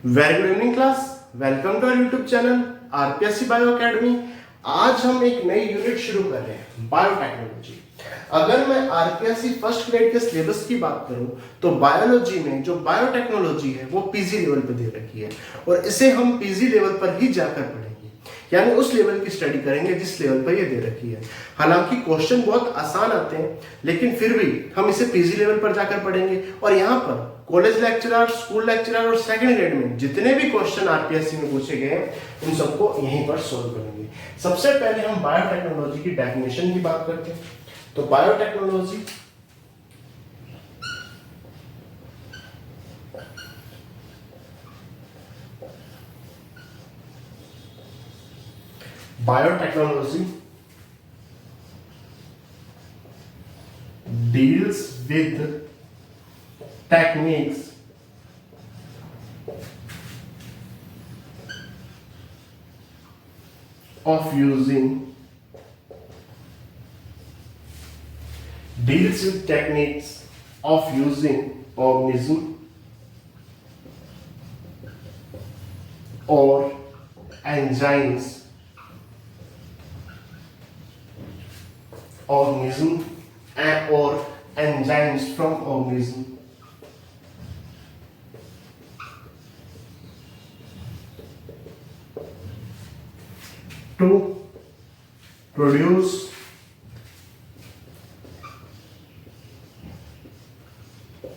Very good evening class. Welcome to our YouTube channel RPSC bio academy. आज हम एक नई यूनिट शुरू कर रहे हैं, बायोटेक्नोलॉजी। अगर मैं आरपीएससी फर्स्ट ग्रेड के सिलेबस की बात करूं तो बायोलॉजी में जो बायोटेक्नोलॉजी है वो पीजी लेवल पे दे रखी है और इसे हम पीजी लेवल पर ही जाकर पढ़ेंगे, यानी उस लेवल की स्टडी करेंगे जिस लेवल पर ये दे रखी है। हालांकि क्वेश्चन बहुत आसान आते हैं, लेकिन फिर भी हम इसे पीजी लेवल पर जाकर पढ़ेंगे और यहाँ पर कॉलेज लेक्चरर, स्कूल लेक्चरर और सेकंड ग्रेड में जितने भी क्वेश्चन आरपीएससी में पूछे गए हैं उन सबको यहीं पर सोल्व करेंगे। सबसे पहले हम बायोटेक्नोलॉजी की डेफिनेशन की बात करते हैं। तो biotechnology biotechnology deals with techniques of using organism or enzymes or enzymes from organism to produce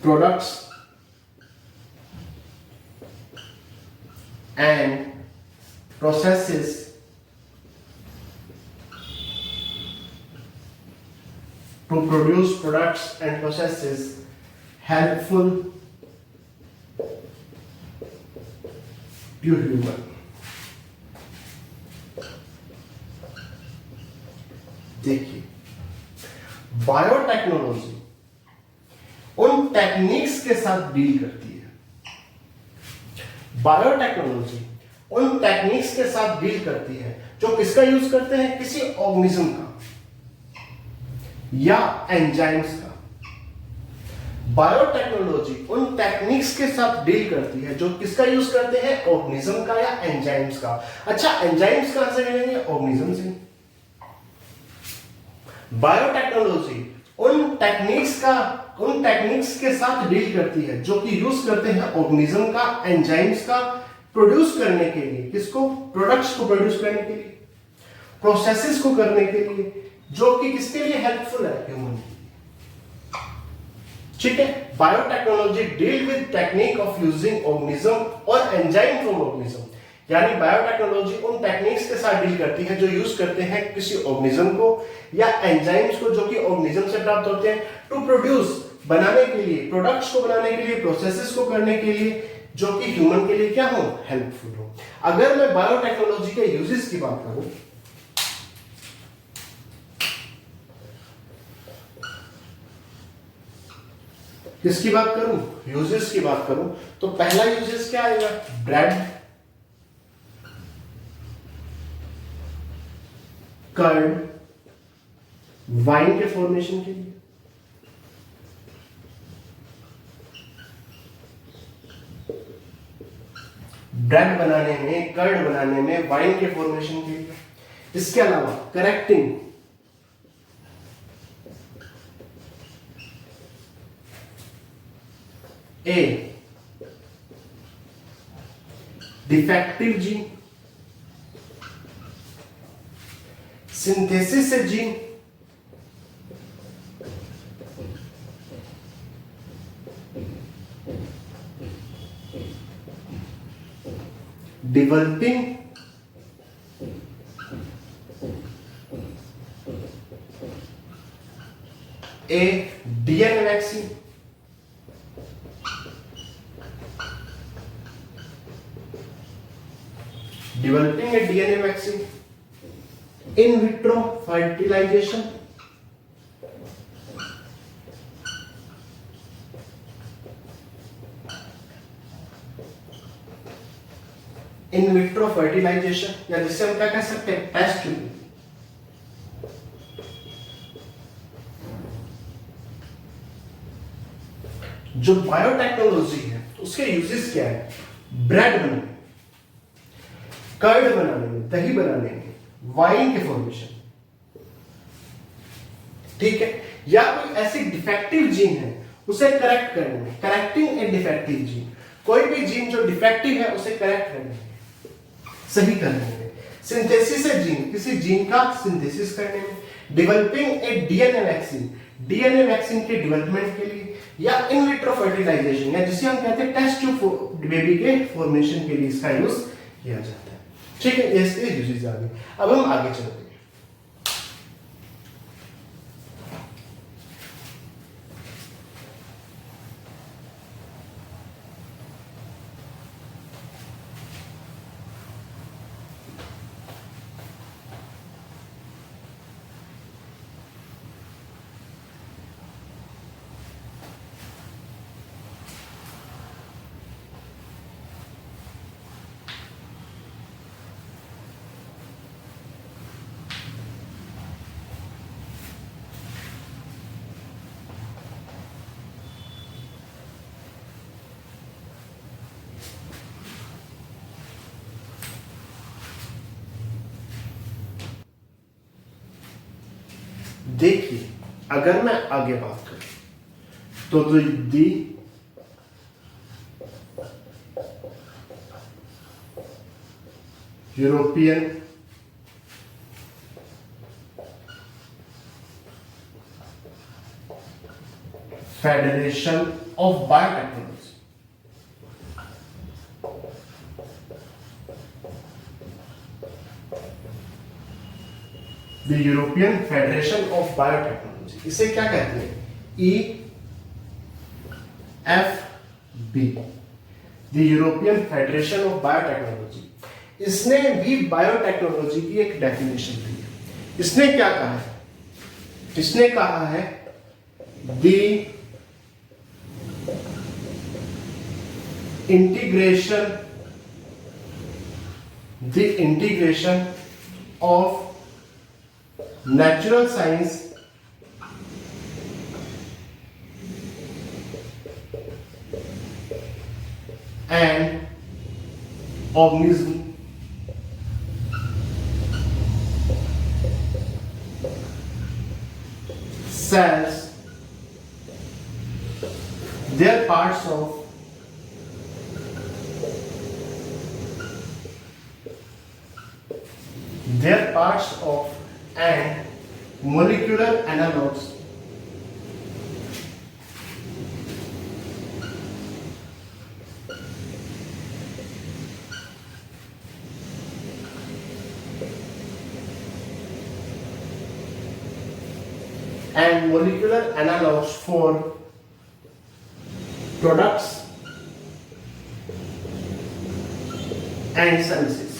products and processes helpful to human। देखिए, बायोटेक्नोलॉजी उन टेक्निक्स के साथ डील करती है। बायोटेक्नोलॉजी उन टेक्निक्स के साथ डील करती है जो किसका यूज करते हैं, किसी ऑर्गेनिज्म का या एंजाइम्स का। बायोटेक्नोलॉजी उन टेक्निक्स के साथ डील करती है जो किसका यूज करते हैं, ऑर्गेनिज्म का या एंजाइम्स का। अच्छा, एंजाइम्स कहां से मिलेंगे, ऑर्गेनिज्म से। बायोटेक्नोलॉजी उन टेक्निक्स के साथ डील करती है जो कि यूज करते हैं ऑर्गेनिज्म का, एंजाइम्स का, प्रोड्यूस करने के लिए। किसको, प्रोडक्ट्स को प्रोड्यूस करने के लिए, प्रोसेसेस को करने के लिए, जो कि किसके लिए हेल्पफुल है, ह्यूमन के लिए। ठीक है। Biotechnology deal with technique of using organism और एंजाइम फ्रॉम ऑर्गेनिज्म, यानी बायोटेक्नोलॉजी उन टेक्निक्स के साथ डील करती है जो यूज करते हैं किसी ऑर्गेनिज्म को या एंजाइम्स को जो कि ऑर्गेनिज्म से प्राप्त होते हैं, टू प्रोड्यूस, बनाने के लिए, प्रोडक्ट्स को बनाने के लिए, प्रोसेसेस को करने के लिए, जो कि ह्यूमन के लिए क्या हो, हेल्पफुल हो। अगर मैं बायोटेक्नोलॉजी के यूजेस की बात करूं, किसकी बात करूं, यूजेस की बात करूं, तो पहला यूजेस क्या आएगा, ब्रेड, कर्ड, वाइन के फॉर्मेशन के लिए। ब्रेड बनाने में, कर्ड बनाने में, वाइन के फॉर्मेशन के लिए। इसके अलावा correcting, a defective gene, synthesis से gene, developing a DNA vaccine, developing a DNA vaccine, in vitro fertilization, in vitro fertilisation, या जिससे हम क्या कह सकते हैं, टेस्ट ट्यूब। जो बायोटेक्नोलॉजी है उसके यूजेस क्या है? ब्रेड बनाने में, कर्ड बनाने में, दही बनाने में, वाइन के फॉर्मेशन, ठीक है, या कोई ऐसी डिफेक्टिव जीन है उसे करेक्ट करने में, करेक्टिंग ए डिफेक्टिव जीन, कोई भी जीन जो डिफेक्टिव है उसे करेक्ट करने में, सही करने में, सिंथेसिस ए जीन, किसी जीन का सिंथेसिस करने में, developing a DNA vaccine, DNA vaccine के डेवलपमेंट के लिए, या इन विट्रो फर्टिलाइजेशन, या जिसे हम कहते हैं टेस्ट ट्यूब बेबी के फॉर्मेशन के लिए इसका यूज किया जाता है, ठीक है। ये इसके यूजेस आ गए। अब हम आगे चलते हैं। देखिए, अगर मैं आगे बात करूं तो the European Federation of Biotechnology, the European Federation of Biotechnology, इसे क्या कहते हैं? EFB, the European Federation of Biotechnology. इसने भी बायोटेक्नोलॉजी की एक डेफिनेशन दी है। इसने क्या कहा है? इसने कहा है the integration of natural science and organism cells, their parts of and molecular analogs for products and services.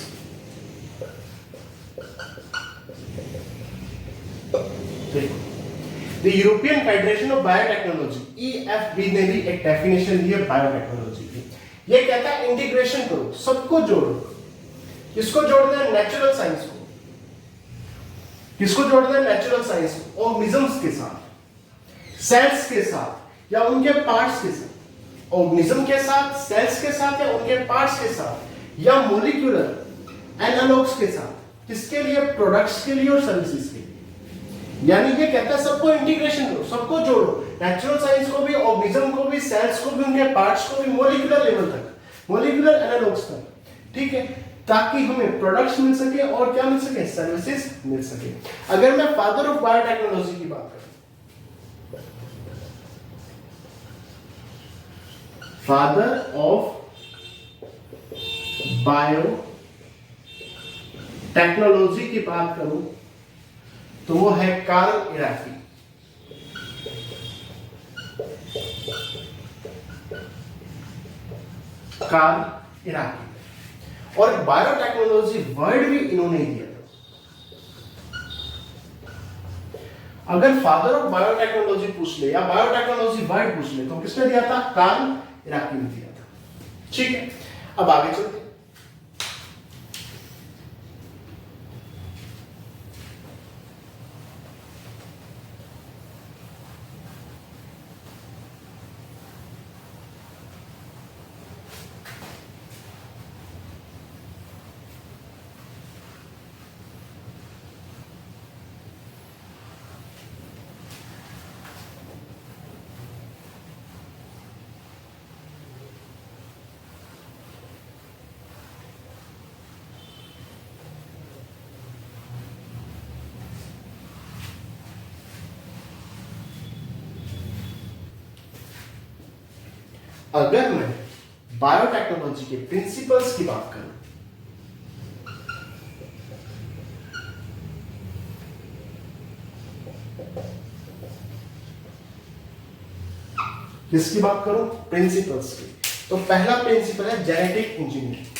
The European Federation of biotechnology, EFB, ने भी एक डेफिनेशन दी है बायोटेक्नोलॉजी की। ये कहता है इंटीग्रेशन करो, सबको जोड़ो। किसको जोड़ना है? नेचुरल साइंस को। किसको जोड़ना है? नेचुरल साइंस को ऑर्गेनिजम्स के साथ, सेल्स के साथ या उनके पार्ट्स के साथ, ऑर्गेनिज्म के साथ, सेल्स के साथ या उनके पार्ट्स के साथ, या मॉलिक्यूलर एनालॉग्स के साथ। किसके लिए? प्रोडक्ट्स के लिए और सर्विसेज के लिए। यानी ये कहता है सबको इंटीग्रेशन करो, सबको जोड़ो, नेचुरल साइंस को भी, ऑर्गेनिज्म को भी, सेल्स को भी, उनके पार्ट्स को भी, मॉलिक्यूलर लेवल तक, मॉलिक्यूलर एनालॉग्स तक, ठीक है, ताकि हमें प्रोडक्ट्स मिल सके और क्या मिल सके? सर्विसेज मिल सके। अगर मैं फादर ऑफ बायोटेक्नोलॉजी की बात करूं, फादर ऑफ बायोटेक्नोलॉजी की बात करूं तो वो है कार्ल इराकी। कार्ल इराकी। और बायोटेक्नोलॉजी वर्ड भी इन्होंने ही दिया था। अगर फादर ऑफ बायोटेक्नोलॉजी पूछ ले या बायोटेक्नोलॉजी वर्ड पूछ ले तो किसने दिया था? कार्ल इराकी ने दिया था। ठीक है, अब आगे चलते हैं। अगर मैं बायोटेक्नोलॉजी के प्रिंसिपल्स की बात करूं, किसकी बात करूं? प्रिंसिपल्स की। तो पहला प्रिंसिपल है जेनेटिक इंजीनियरिंग।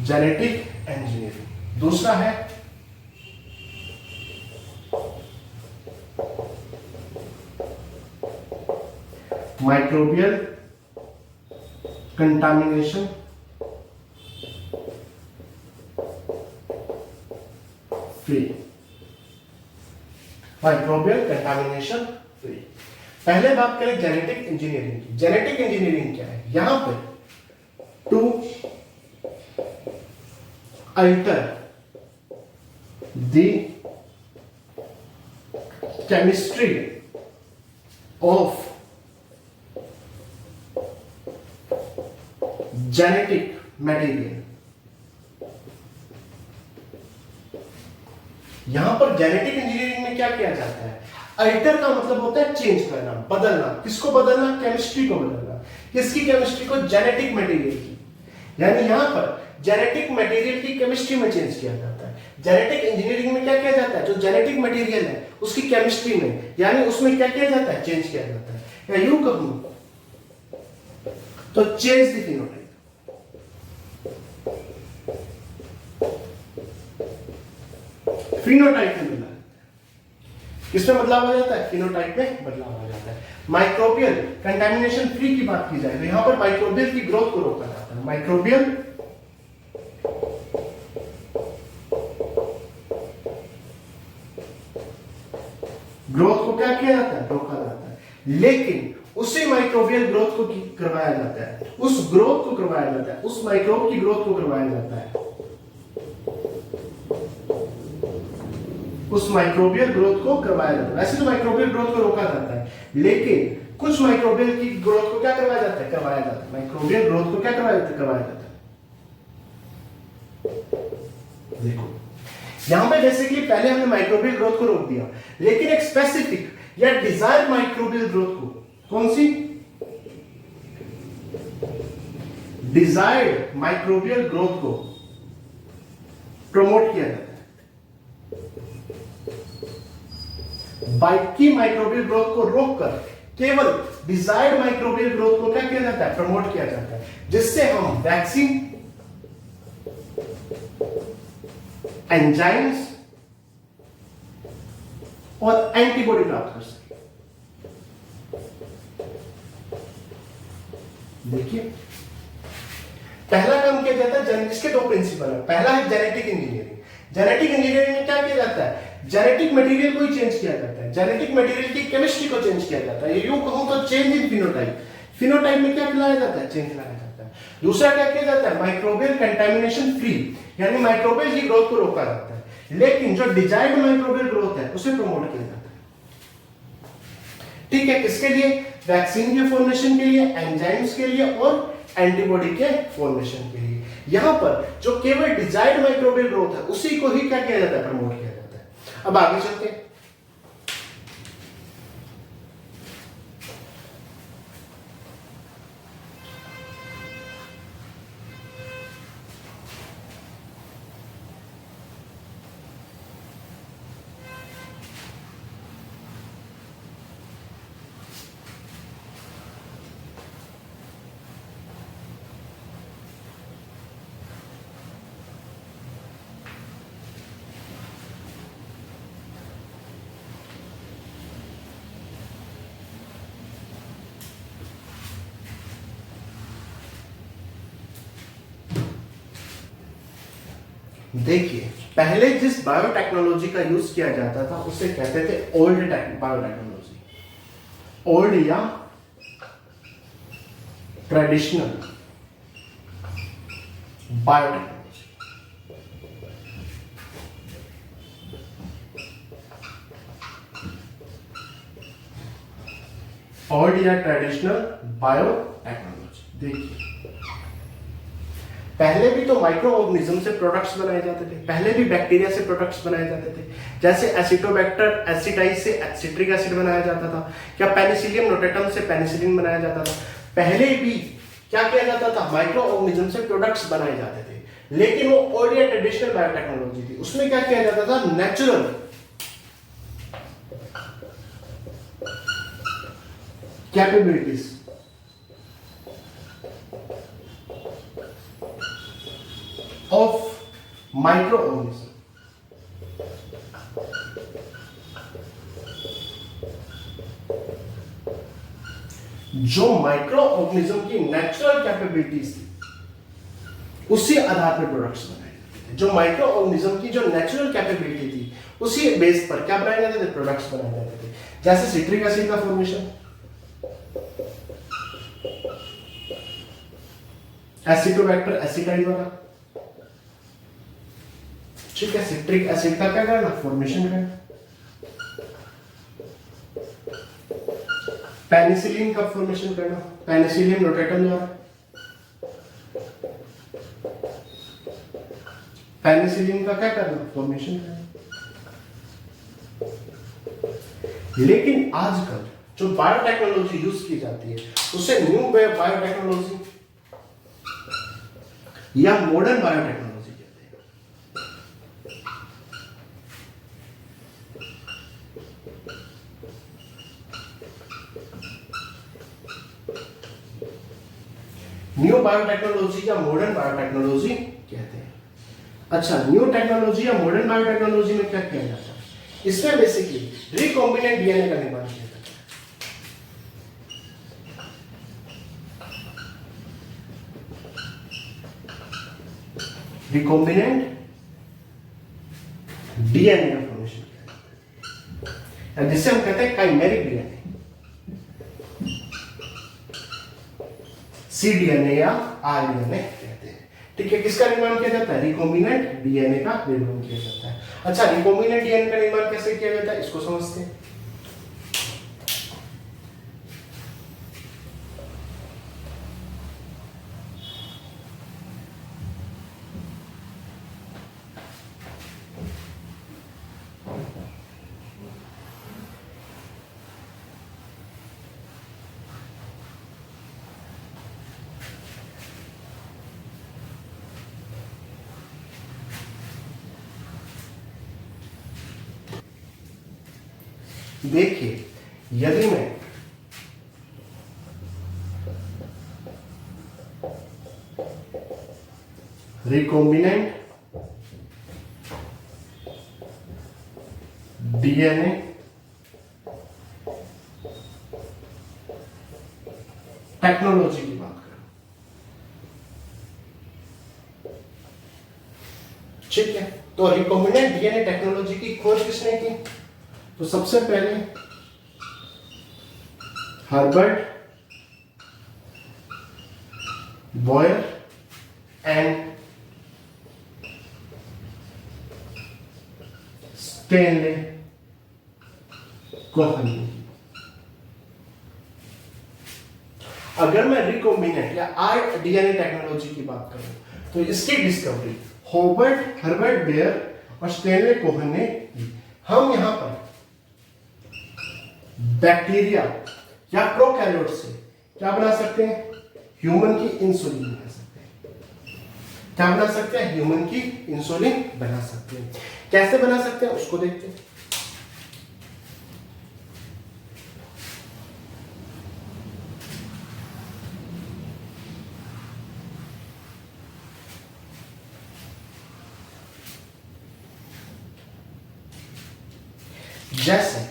Genetic engineering. दूसरा है microbial contamination free. Microbial contamination free. पहले बात करें जेनेटिक इंजीनियरिंग की। जेनेटिक इंजीनियरिंग क्या है? यहां पे to alter the chemistry of genetic material। यहां पर जेनेटिक इंजीनियरिंग में क्या किया जाता है? अल्टर का मतलब होता है चेंज करना, बदलना। किसको बदलना? केमिस्ट्री को बदलना। किसकी केमिस्ट्री को? जेनेटिक मटेरियल की। यानी यहां पर जेनेटिक मटेरियल की केमिस्ट्री में चेंज किया जाता है। जेनेटिक इंजीनियरिंग में क्या किया जाता है? जो जेनेटिक मटेरियल है उसकी केमिस्ट्री में, यानी उसमें क्या किया जाता है? चेंज किया जाता है। या यूं कहूं तो चेंज द फिनोटाइप। फिनोटाइप में बदलाव, किसमें बदलाव हो जाता है? फिनोटाइप में बदलाव हो जाता है। माइक्रोबियल कंटामिनेशन फ्री की बात की जाए तो यहां पर माइक्रोबियल की ग्रोथ को रोका जाता है। माइक्रोबियल ग्रोथ को क्या किया जाता है? रोका जाता है। लेकिन उसी माइक्रोबियल ग्रोथ को करवाया जाता है, उस ग्रोथ को करवाया जाता है, उस माइक्रोब की ग्रोथ को करवाया जाता है, उस माइक्रोबियल ग्रोथ को करवाया जाता है। वैसे तो माइक्रोबियल ग्रोथ को रोका जाता है, लेकिन कुछ माइक्रोबियल की ग्रोथ को क्या करवाया जाता है? करवाया जाता है। माइक्रोबियल ग्रोथ को क्या करवाया जाता है? देखो यहां पे बेसिकली पहले हमने माइक्रोबियल ग्रोथ को रोक दिया, लेकिन एक स्पेसिफिक या डिजायर्ड माइक्रोबियल ग्रोथ को, कौन सी? डिजायर्ड माइक्रोबियल ग्रोथ को प्रमोट किया जाता है। बाकी माइक्रोबियल ग्रोथ को रोककर केवल डिजायर्ड माइक्रोबियल ग्रोथ को क्या किया जाता है? प्रमोट किया जाता है, जिससे हम वैक्सीन, एंजाइम्स और एंटीबॉडी प्राप्त कर सके। देखिए पहला काम किया जाता है, इसके दो प्रिंसिपल है। पहला है जेनेटिक इंजीनियरिंग। जेनेटिक इंजीनियरिंग में क्या किया जाता है? जेनेटिक मटेरियल को ही चेंज किया जाता है, जेनेटिक मटेरियल की केमिस्ट्री को चेंज किया जाता है। यूं कहूं तो चेंज इन फिनोटाइप। फिनोटाइप में क्या लाया जाता है? चेंज लाया जाता है। दूसरा क्या किया जाता है? माइक्रोबियल कंटामिनेशन फ्री, यानी माइक्रोबियल की ग्रोथ को रोका जाता है, लेकिन जो डिजायर्ड माइक्रोबियल ग्रोथ है उसे प्रमोट किया जाता है। ठीक है, किसके लिए? वैक्सीन के फॉर्मेशन के लिए, एंजाइम्स के लिए और एंटीबॉडी के फॉर्मेशन के लिए। यहां पर जो केवल डिजायर्ड माइक्रोबियल ग्रोथ है उसी को ही क्या किया जाता है? प्रमोट किया जाता है। अब आगे चलते हैं। देखिए पहले जिस बायोटेक्नोलॉजी का यूज किया जाता था उसे कहते थे ओल्ड बायोटेक्नोलॉजी, ओल्ड या ट्रेडिशनल बायोटेक्नोलॉजी। ओल्ड या ट्रेडिशनल बायोटेक्नोलॉजी। देखिए पहले भी तो माइक्रो ऑर्गेनिज्म से प्रोडक्ट्स बनाए जाते थे, पहले भी बैक्टीरिया से प्रोडक्ट्स बनाए जाते थे, जैसे एसिटोबैक्टर एसिटाइज से एसिट्रिक एसिड बनाया जाता था, या पेनिसिलियम नोटेटम से पेनिसिलिन बनाया जाता था। पहले भी क्या किया जाता था, माइक्रो ऑर्गेनिज्म से प्रोडक्ट्स बनाए जाते थे। लेकिन वो ओल्ड या ट्रेडिशनल बायोटेक्नोलॉजी थी, उसमें क्या किया जाता था, natural capabilities of micro organism, जो माइक्रो ऑर्गेनिज्म की नेचुरल कैपेबिलिटीज थी उसी आधार पर प्रोडक्ट्स बनाए जाते थे। जो माइक्रो ऑर्गेनिज्म की जो नेचुरल कैपेबिलिटी थी उसी बेस पर क्या बनाए जाते थे, प्रोडक्ट्स बनाए जाते थे। जैसे सिट्रिक एसिड का फॉर्मेशन एसिटोबैक्टर एसिटाइड द्वारा, ठीक है। सिट्रिक एसिड का क्या करना, फॉर्मेशन करना। पेनिसिलिन का फॉर्मेशन करना पेनिसिलियम नोटेटम द्वारा, पेनिसिलिन का क्या करना, फॉर्मेशन करना। लेकिन आजकल जो बायोटेक्नोलॉजी यूज की जाती है उसे न्यू बायोटेक्नोलॉजी या मॉडर्न बायोटेक्नोलॉजी कहते हैं। न्यू बायोटेक्नोलॉजी या मॉडर्न बायोटेक्नोलॉजी कहते हैं। अच्छा, न्यू टेक्नोलॉजी या मॉडर्न बायोटेक्नोलॉजी में क्या किया जाता है, इसमें बेसिकली रिकॉम्बिनेंट डीएनए का निर्माण किया जाता है। रिकॉम्बिनेंट डीएनए का फॉर्मेशन किया जाता है, जिसे हम कहते हैं काइमेरिक डीएनए, cDNA या rDNA कहते हैं। ठीक है, किसका निर्माण किया जाता है, रिकॉम्बिनेंट डीएनए का निर्माण किया जाता है। अच्छा, रिकॉम्बिनेंट डीएनए का निर्माण कैसे किया जाता है, इसको समझते हैं। देखिए, यदि मैं रिकॉम्बिनेंट डीएनए टेक्नोलॉजी की बात करूं, ठीक है, तो रिकॉम्बिनेंट डीएनए टेक्नोलॉजी की खोज किसने की, तो सबसे पहले Herbert Boyer and Stanley Cohen. अगर मैं रिकॉम्बिनेंट या आरडीएनए टेक्नोलॉजी की बात करूं तो इसकी डिस्कवरी हर्बर्ट बेयर और स्टेनले कोहन ने की। हम यहां पर बैक्टीरिया या प्रोकैरियोट से क्या बना सकते हैं, ह्यूमन की इंसुलिन बना सकते हैं। क्या बना सकते हैं, ह्यूमन की इंसुलिन बना सकते हैं। कैसे बना सकते हैं उसको देखते हैं। जैसे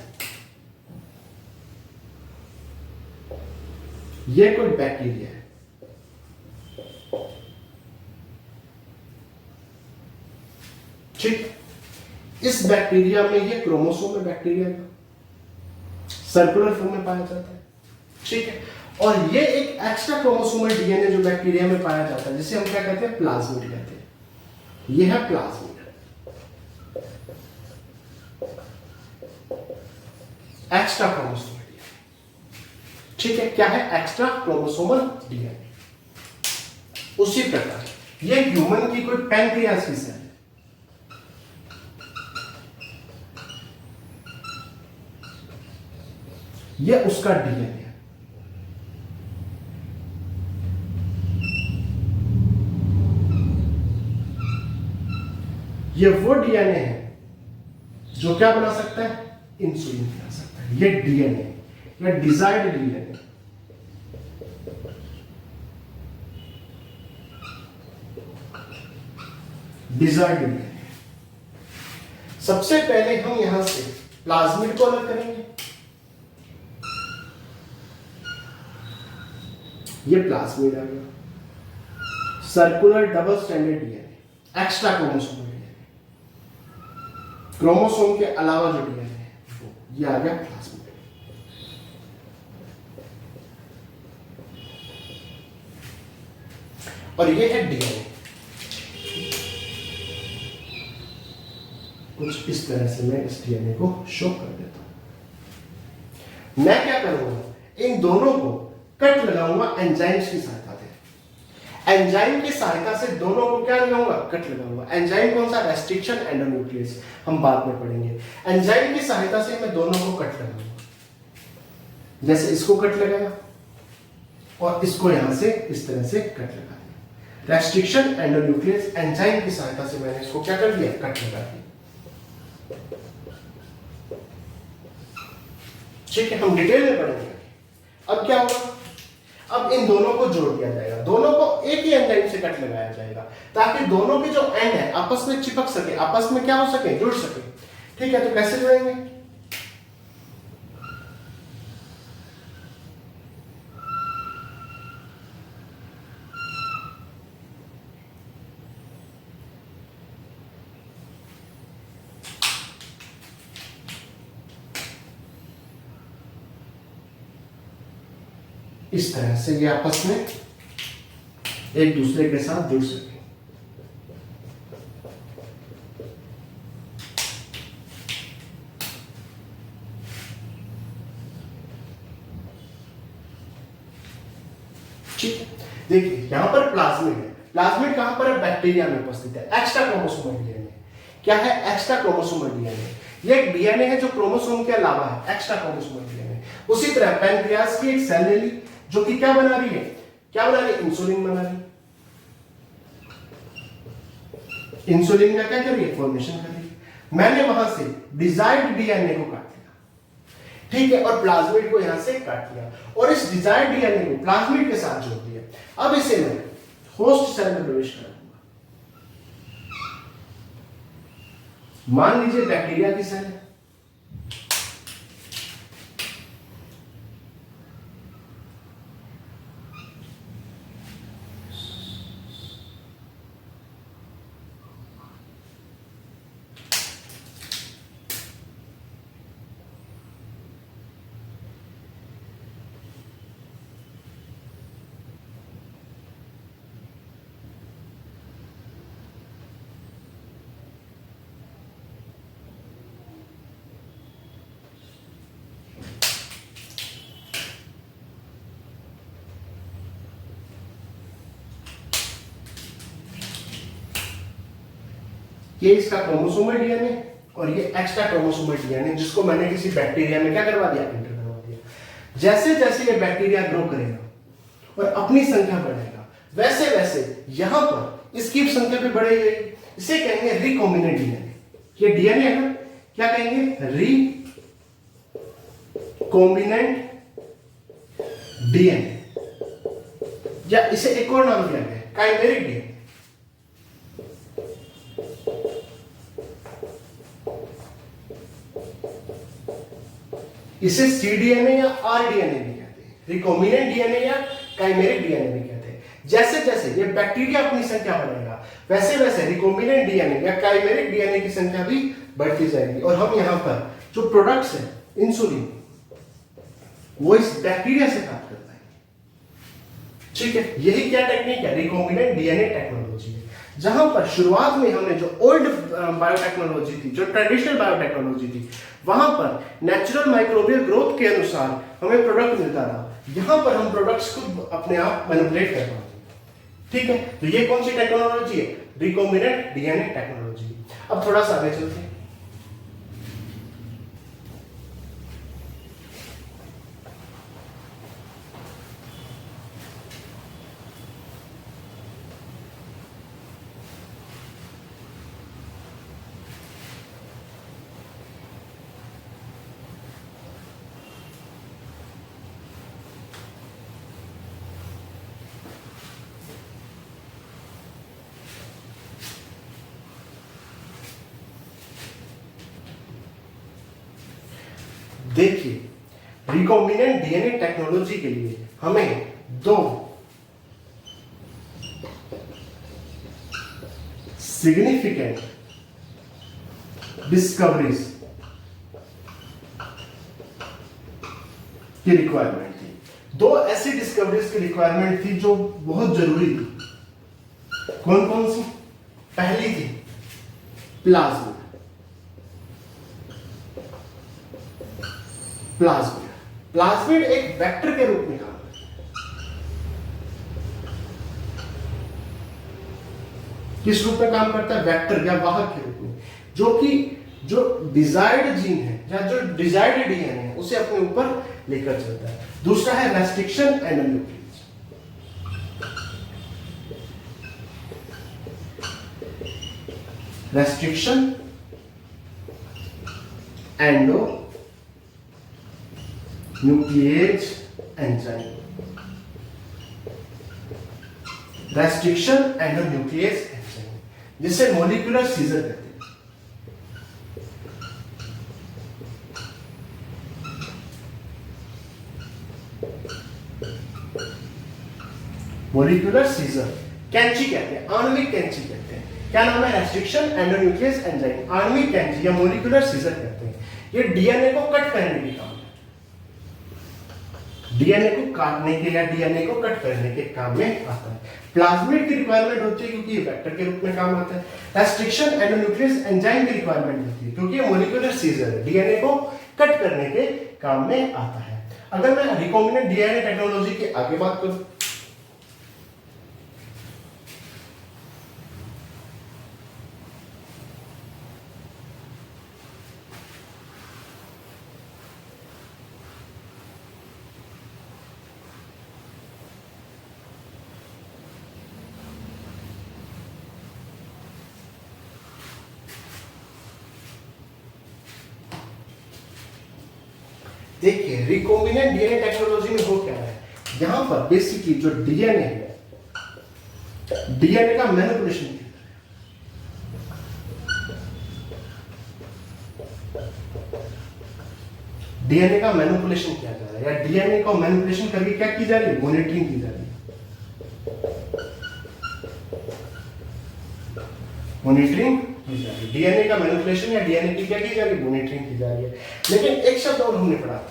ये कोई बैक्टीरिया है, ठीक। इस बैक्टीरिया में ये क्रोमोसोम है, बैक्टीरिया का सर्कुलर फॉर्म में पाया जाता है, ठीक है। और ये एक एक्स्ट्रा क्रोमोसोमल डीएनए जो बैक्टीरिया में पाया जाता है, जिसे हम क्या कहते हैं, प्लाज्मिड कहते हैं। ये है प्लाज्मिड, एक्स्ट्रा क्रोमोसोमल डीएनए, ठीक है। क्या है, एक्स्ट्रा क्रोमोसोमल डीएनए। उसी प्रकार ये ह्यूमन की कोई पैंक्रियाज की सेल है, ये उसका डीएनए है। ये वो डीएनए है जो क्या बना सकता है, इंसुलिन बना सकता है। ये डीएनए या डिजायर्ड डीएनए, डिजायर्ड डीएनए। सबसे पहले हम यहां से प्लाज्मिड को अलग करेंगे। ये प्लाज्मिड आ गया, circular double stranded DNA, extra chromosome DNA, chromosome के अलावा जो डीएनए है वो ये आ गया प्लाज्मिड। और ये है डीएनए। कुछ इस तरह से मैं इस डीएनए को शो कर देता हूं। मैं क्या करूंगा, इन दोनों को कट लगाऊंगा एंजाइम्स की सहायता से। एंजाइम की सहायता से दोनों को क्या लगाऊंगा, कट लगाऊंगा। एंजाइम कौन सा, रेस्ट्रिक्शन एंडोन्यूक्लियस, हम बाद में पढ़ेंगे। एंजाइम की सहायता से मैं दोनों को कट लगाऊंगा, जैसे इसको कट लगाया और इसको यहां से इस तरह से कट लगा दिया। रेस्ट्रिक्शन एंडोन्यूक्लियस एंजाइम की सहायता से मैंने इसको क्या कर दिया, कट लगा दिया। ठीक है, हम डिटेल में पढ़ेंगे। अब क्या होगा, अब इन दोनों को जोड़ दिया जाएगा, दोनों को एक ही एंजाइम से कट लगाया जाएगा ताकि दोनों के जो एंड है आपस में चिपक सके, आपस में क्या हो सके, जुड़ सके। ठीक है, तो कैसे जुड़ेंगे, इस तरह से ये आपस में एक दूसरे के साथ जुड़ सके। ठीक है, देखिए यहां पर प्लाज्मिड है। प्लाज्मिड कहां पर है, बैक्टीरिया में उपस्थित है। एक्स्ट्रा क्रोमोसोमल डीएनए क्या है, एक्स्ट्रा क्रोमोसोमल डीएनए। ये एक डीएनए है जो क्रोमोसोम के अलावा है, एक्स्ट्रा क्रोमोसोमल डीएनए। उसी तरह पैंक्रियाज की एक सेल ले ली जो कि क्या बना रही है, क्या बना रही है, इंसुलिन बना रही है। इंसुलिन का क्या कर रही है, फॉर्मेशन कर रही है। मैंने वहां से डिजायर्ड डीएनए को काट लिया, ठीक है, और प्लाज्मिड को यहां से काट लिया और इस डिजायर्ड डीएनए को प्लाज्मिड के साथ जोड़ दिया। अब इसे मैं होस्ट सेल में प्रवेश कराऊंगा। मान लीजिए बैक्टीरिया की सेल है, ये इसका क्रोमोसोमल डीएनए और ये एक्स्ट्रा क्रोमोसोमल डीएनए जिसको मैंने किसी बैक्टीरिया में क्या करवा दिया, एंटर करवा दिया। जैसे जैसे ये बैक्टीरिया ग्रो करेगा और अपनी संख्या बढ़ेगा, वैसे वैसे यहां पर इसकी संख्या भी बढ़ेगी। इसे कहेंगे रिकॉम्बिनेंट डीएनए। ये डीएनए है ना, क्या कहेंगे, रिकॉम्बिनेंट डीएनए, या इसे एक और नाम दिया गया है, काइमेरिक डीएनए। इसे सीडीएनए या आरडीएनए भी कहते हैं, रिकॉम्बिनेंट डीएनए या काइमेरिक डीएनए भी कहते हैं। जैसे जैसे ये बैक्टीरिया अपनी संख्या बढ़ेगा, वैसे वैसे रिकॉम्बिनेंट डीएनए या काइमेरिक डीएनए की संख्या भी बढ़ती जाएगी। और हम यहां पर जो प्रोडक्ट्स है इंसुलिन, वो इस बैक्टीरिया से प्राप्त करता है। ठीक है, यही क्या टेक्निक है, रिकॉम्बिनेंट डीएनए टेक्नोलॉजी है। जहां पर शुरुआत में हमने जो ओल्ड बायोटेक्नोलॉजी थी, जो ट्रेडिशनल बायोटेक्नोलॉजी थी, वहां पर नेचुरल माइक्रोबियल ग्रोथ के अनुसार हमें प्रोडक्ट मिलता था। यहां पर हम प्रोडक्ट्स को अपने आप मैनिपुलेट कर पाते हैं। ठीक है, तो ये कौन सी टेक्नोलॉजी है? Recombinant DNA technology. अब थोड़ा सा आगे चलते हैं। देखिए, रिकॉम्बिनेंट डीएनए टेक्नोलॉजी के लिए हमें दो सिग्निफिकेंट डिस्कवरीज की रिक्वायरमेंट थी। दो ऐसी डिस्कवरीज की रिक्वायरमेंट थी जो बहुत जरूरी थी। कौन कौन सी? पहली थी प्लाज्मिड। प्लाज्मिड एक वेक्टर के रूप में काम करता है। किस रूप में काम करता है? वेक्टर या वाहक के रूप में, जो डिजायर्ड जीन है या जो डिजायर्ड डीएनए है उसे अपने ऊपर लेकर चलता है। दूसरा है restriction endonuclease. Restriction nuclease enzyme. Restriction endonuclease enzyme, जिसे मॉलिक्यूलर सीजर कहते हैं। मॉलिक्यूलर सीजर, कैंची कहते हैं, आणविक कैंची कहते हैं। क्या नाम है? रेस्ट्रिक्शन एंडोन्यूक्लियस एंजाइम, आणविक कैंची या मॉलिक्यूलर सीजर कहते हैं। ये डीएनए को कट करने के काम है, डीएनए को काटने के या डीएनए को कट करने के काम में आता है। प्लाज्मिड की रिक्वायरमेंट होती है क्योंकि ये वेक्टर के रूप में काम आता है। रेस्ट्रिक्शन एंडोन्यूक्लियस एंजाइम की रिक्वायरमेंट होती है क्योंकि ये मॉलिक्यूलर सीजर है, डीएनए को कट करने के काम में आता है। अगर मैं रिकॉम्बिनेंट डीएनए टेक्नोलॉजी की आगे बात करूं, देखिए रिकॉम्बिनेंट डीएनए टेक्नोलॉजी में हो क्या है, यहां पर बेसिकली जो डीएनए है, डीएनए का मैनिपुलेशन किया डीएनए का मैनिपुलेशन किया जा रहा है, या डीएनए को मैनिपुलेशन करके क्या की जा रही है? मॉनिटरिंग की जा रही है। मॉनिटरिंग की जा रही है, डीएनए का मैनिपुलेशन या डीएनए की क्या की जा रही है? मॉनिटरिंग की जा रही है। लेकिन एक शब्द और हमने पढ़ा,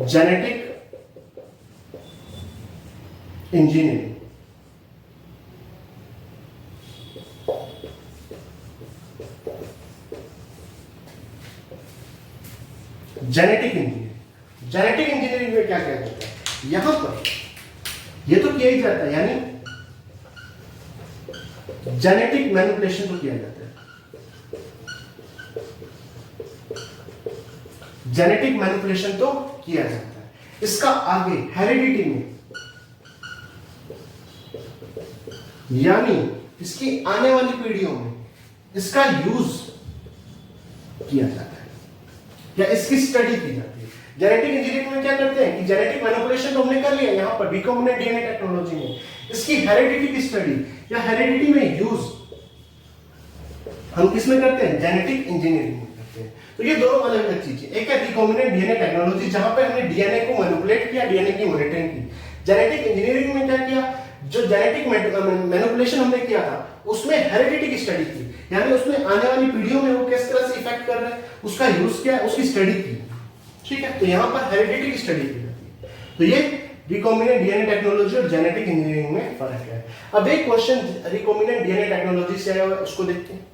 genetic engineering. Genetic engineering, genetic engineering में क्या किया जाता है? यहां पर ये तो किया ही जाता है, यानी जेनेटिक मैनिपुलेशन तो किया जाता है। जेनेटिक मैनिपुलेशन तो किया जाता है। इसका आगे हेरिडिटी में, यानी इसकी आने वाली पीढ़ियों में इसका यूज किया जाता है या इसकी स्टडी की जाती है। जेनेटिक इंजीनियरिंग में क्या करते हैं कि जेनेटिक मैनिपुलेशन तो हमने कर लिया यहां पर रिकॉम्बिनेंट डीएनए टेक्नोलॉजी में, इसकी हेरिडिटी की स्टडी या हेरिडिटी में यूज हम किसमें करते हैं? जेनेटिक इंजीनियरिंग में करते हैं। तो ये दोनों अलग अलग चीजें, एक है रिकॉम्बिनेंट डीएनए टेक्नोलॉजी जहां पे हमने डीएनए को मैनिपुलेट किया, डीएनए की मॉनिटरिंग की। जेनेटिक इंजीनियरिंग में क्या किया? जो जेनेटिक मैनिपुलेशन हमने किया था उसमें हेरिडिटी की स्टडी की, यानी उसमें आने वाली पीढ़ियों में वो किस तरह से इफेक्ट कर रहे हैं, उसका यूज क्या है, उसकी स्टडी की। ठीक है, तो यहां पर हेरिडिटी की स्टडी की जाती है। तो ये रिकॉम्बिनेंट डीएनए टेक्नोलॉजी और जेनेटिक इंजीनियरिंग में फर्क है। अब एक क्वेश्चन रिकॉम्बिनेंट डीएनए टेक्नोलॉजी से आया हुआ है, उसको देखते हैं।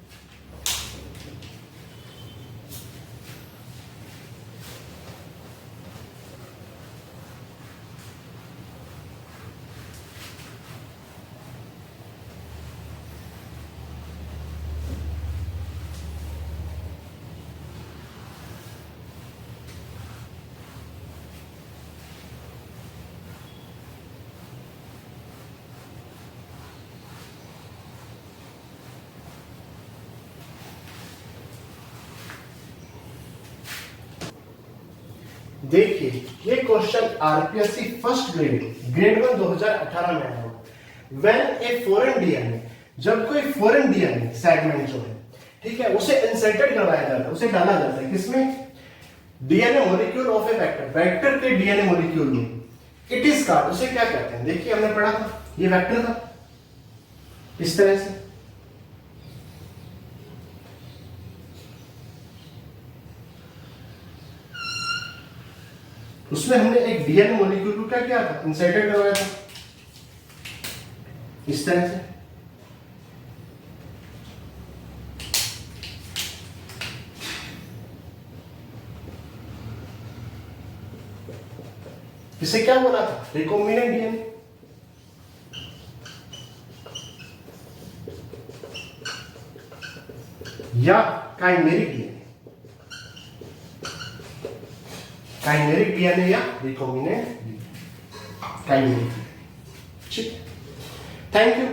देखिए ये क्वेश्चन आरपीएससी फर्स्ट ग्रेड 1 2018 में आया हुआ। व्हेन ए फॉरेन डीएनए, जब कोई फॉरेन डीएनए सेगमेंट जो है, ठीक है, उसे इंसर्टेड करवाया जाता है, उसे डाला जाता है किसमें, DNA molecule of A vector, vector के डीएनए मॉलिक्यूल में। इट इज कार्ड, उसे क्या कहते हैं, देखिए हमने पढ़ा था, ये वेक्टर था इस तरह से, उसमें हमने एक डीएनए मॉलिक्यूल को क्या किया था, इंसर्टेड करवाया था इस तरह से। इसे क्या बोला था, रिकॉम्बिनेंट डीएनए। या काइमेरिक डीएनए, काइमेरिक डीएनए या रिकॉम्बिनेंट काइमेरिक। ठीक, थैंक यू।